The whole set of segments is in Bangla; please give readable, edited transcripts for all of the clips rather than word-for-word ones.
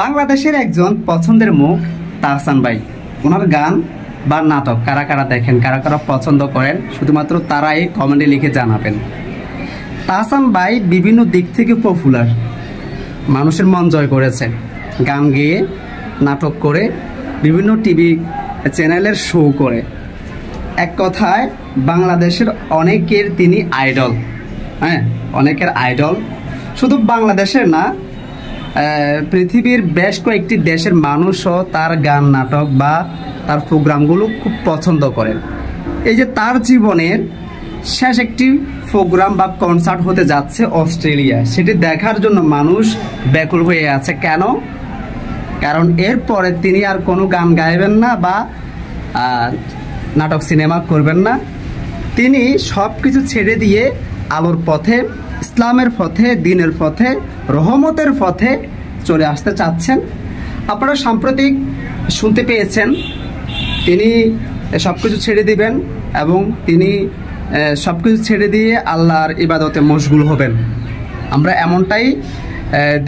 বাংলাদেশের একজন পছন্দের মুখ তাহসান ভাই। ওনার গান বা নাটক কারা কারা দেখেন, কারা কারা পছন্দ করেন, শুধুমাত্র তারাই কমেন্টে লিখে জানাবেন। তাহসান ভাই বিভিন্ন দিক থেকে পপুলার, মানুষের মন জয় করেছে গান গেয়ে, নাটক করে, বিভিন্ন টিভি চ্যানেলের শো করে। এক কথায় বাংলাদেশের অনেকের তিনি আইডল। হ্যাঁ, অনেকের আইডল। শুধু বাংলাদেশের না, পৃথিবীর বেশ কয়েকটি দেশের মানুষও তার গান, নাটক বা তার প্রোগ্রামগুলো খুব পছন্দ করেন। এই যে তার জীবনের শেষ একটি প্রোগ্রাম বা কনসার্ট হতে যাচ্ছে অস্ট্রেলিয়া, সেটি দেখার জন্য মানুষ ব্যাকুল হয়ে আছে। কেন? কারণ এরপরে তিনি আর কোনো গান গাইবেন না বা নাটক সিনেমা করবেন না। তিনি সব কিছু ছেড়ে দিয়ে আলোর পথে, ইসলামের পথে, দ্বীনের পথে, রহমতের পথে চলে আসতে চাচ্ছেন। আপনারা সাম্প্রতিক শুনতে পেয়েছেন তিনি সব কিছু ছেড়ে দিবেন এবং তিনি সব কিছু ছেড়ে দিয়ে আল্লাহর ইবাদতে মশগুল হবেন। আমরা এমনটাই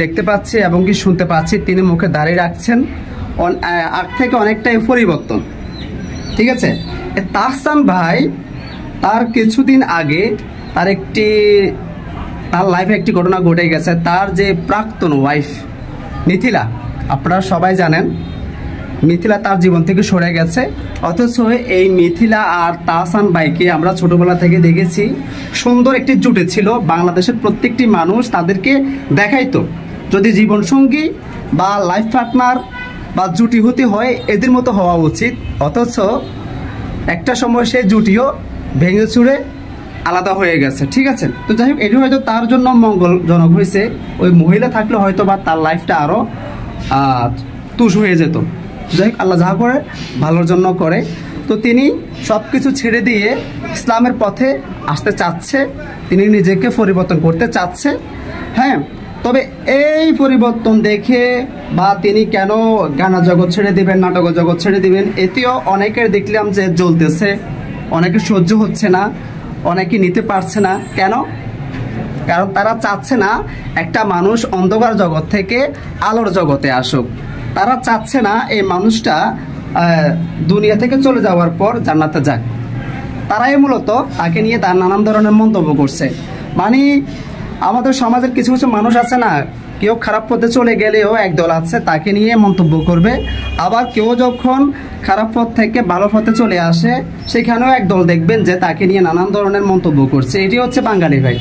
দেখতে পাচ্ছি এবং কি শুনতে পাচ্ছি। তিনি মুখে দাঁড়িয়ে রাখছেন, আগ থেকে অনেকটাই পরিবর্তন। ঠিক আছে, তাহসান ভাই তার কিছুদিন আগে তার লাইফে একটি ঘটনা ঘটে গেছে। তার যে প্রাক্তন ওয়াইফ মিথিলা, আপনারা সবাই জানেন মিথিলা তার জীবন থেকে সরে গেছে। অথচ এই মিথিলা আর তাহসান ভাইকে আমরা ছোটবেলা থেকে দেখেছি, সুন্দর একটি জুটি ছিল। বাংলাদেশের প্রত্যেকটি মানুষ তাদেরকে দেখাইতো, যদি জীবনসঙ্গী বা লাইফ পার্টনার বা জুটি হতে হয় এদের মতো হওয়া উচিত। অথচ একটা সময় সেই জুটিও ভেঙে চুরে আলাদা হয়ে গেছে। ঠিক আছে, তো যাই হোক, এটি হয়তো তার জন্য মঙ্গলজনক হয়েছে। ওই মহিলা থাকলে হয়তো বা তার লাইফটা আরও তুষ হয়ে যেত। যাই হোক, আল্লাহ যা করে ভালোর জন্য করে। তো তিনি সব কিছু ছেড়ে দিয়ে ইসলামের পথে আসতে চাচ্ছে, তিনি নিজেকে পরিবর্তন করতে চাচ্ছে। হ্যাঁ, তবে এই পরিবর্তন দেখে বা তিনি কেন গানা জগৎ ছেড়ে দিবেন, নাটক জগৎ ছেড়ে দিবেন, এতেও অনেকের দেখলাম যে জ্বলতেছে, অনেকে সহ্য হচ্ছে না, অনেকে নিতে পারছে না। কেন? কারণ তারা চাচ্ছে না একটা মানুষ অন্ধকার জগৎ থেকে আলোর জগতে আসুক। তারা চাচ্ছে না এই মানুষটা দুনিয়া থেকে চলে যাওয়ার পর জান্নাতে যাক। তারাই মূলত তাকে নিয়ে তার নানান ধরনের মন্তব্য করছে। মানে আমাদের সমাজের কিছু কিছু মানুষ আছে না, কেউ খারাপ পথে চলে গেলেও একদল আছে তাকে নিয়ে মন্তব্য করবে, আবার কেউ যখন খারাপ পথ থেকে ভালো পথে চলে আসে সেখানেও একদল দেখবেন যে তাকে নিয়ে নানান ধরনের মন্তব্য করছে। এটি হচ্ছে বাঙালি ভাই।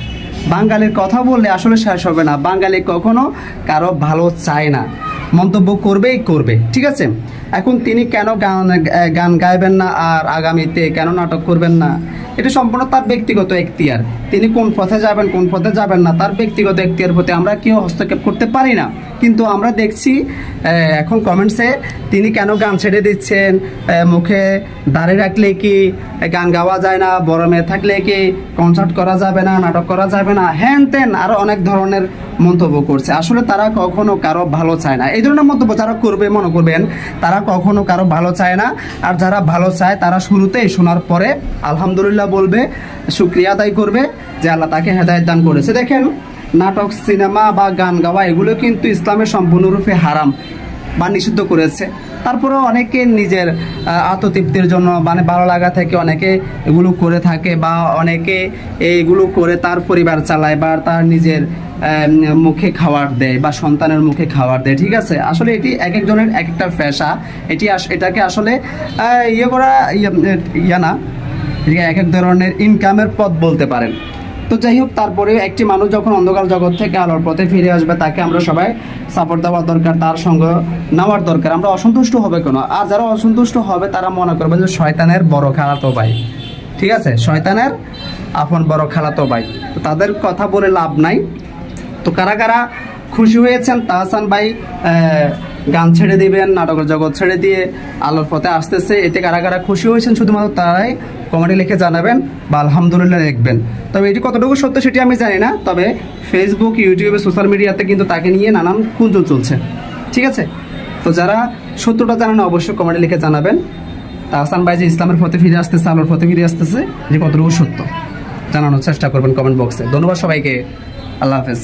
বাঙালির কথা বললে আসলে শেষ হবে না। বাঙালি কখনো কারো ভালো চায় না, মন্তব্য করবেই করবে। ঠিক আছে, এখন তিনি কেন গান গাইবেন না আর আগামীতে কেন নাটক করবেন না, এটা সম্পূর্ণ তার ব্যক্তিগত এখতিয়ার। তিনি কোন পথে যাবেন, কোন পথে যাবেন না, তার ব্যক্তিগত এখতিয়ার প্রতি আমরা কেউ হস্তক্ষেপ করতে পারি না। কিন্তু আমরা দেখছি এখন কমেন্টসে তিনি কেন গান ছেড়ে দিচ্ছেন, মুখে দাঁড়িয়ে রাখলে কি গান গাওয়া যায় না, বড় মেয়ে থাকলে কি কনসার্ট করা যাবে না, নাটক করা যাবে না, হ্যান ত্যান আরও অনেক ধরনের মন্তব্য করছে। আসলে তারা কখনো কারো ভালো চায় না। এই ধরনের মন্তব্য যারা করবে মনে করবেন তারা কখনো কারো ভালো চায় না। আর যারা ভালো চায় তারা শুরুতেই শোনার পরে আলহামদুলিল্লাহ বলবে, শুকরিয়া আদায় করবে যে আল্লাহ তাকে হেদায়েত দান করেছে। দেখেন, নাটক, সিনেমা বা গান গাওয়া এগুলো কিন্তু ইসলামের সম্পূর্ণরূপে হারাম বা নিষিদ্ধ করেছে। তারপরেও অনেকে নিজের আত্মতৃপ্তির জন্য, মানে ভালো লাগা থেকে অনেকে এগুলো করে থাকে বা অনেকে এইগুলো করে তার পরিবার চালায় বা তার নিজের মুখে খাবার দেয় বা সন্তানের মুখে খাবার দেয়। ঠিক আছে, আসলে এটি এক একজনের এক একটা পেশা। এটাকে আসলে ইয়ে করা না, এক এক ধরনের ইনকামের পথ বলতে পারেন। তো যাই হোক, তারপরেও একটি মানুষ যখন অন্ধকার জগৎ থেকে আলোর পথে ফিরে আসবে তাকে আমরা সবাই সাপোর্ট দেওয়া দরকার, তার সঙ্গ নেওয়ার দরকার। আমরা অসন্তুষ্ট হবে কেন? আর যারা অসন্তুষ্ট হবে তারা মনে করবে যে শয়তানের বড় খালাতো ভাই। ঠিক আছে, শয়তানের আপন বড় খালাতো ভাই। তো তাদের কথা বলে লাভ নাই। তো কারা কারা খুশি হয়েছেন তাহসান ভাই গান ছেড়ে দিবেন, নাটকের জগৎ ছেড়ে দিয়ে আলোর পথে আসতেছে, এতে কারা কারা খুশি হয়েছেন শুধুমাত্র তারাই কমেন্টে লিখে জানাবেন বা আলহামদুলিল্লাহ লিখবেন। তবে এটি কতটুকু সত্য সেটি আমি জানি না, তবে ফেসবুক, ইউটিউবে, সোশ্যাল মিডিয়াতে কিন্তু তাকে নিয়ে নানান গুঞ্জন চলছে। ঠিক আছে, তো যারা সত্যটা জানেন অবশ্যই কমেন্টে লিখে জানাবেন। তাহসান ভাই যে ইসলামের পথে ফিরে আসতেছে, আলোর পথে ফিরে আসতেছে, এটি কতটুকু সত্য জানানোর চেষ্টা করবেন কমেন্ট বক্সে। ধন্যবাদ সবাইকে, আল্লাহ হাফেজ।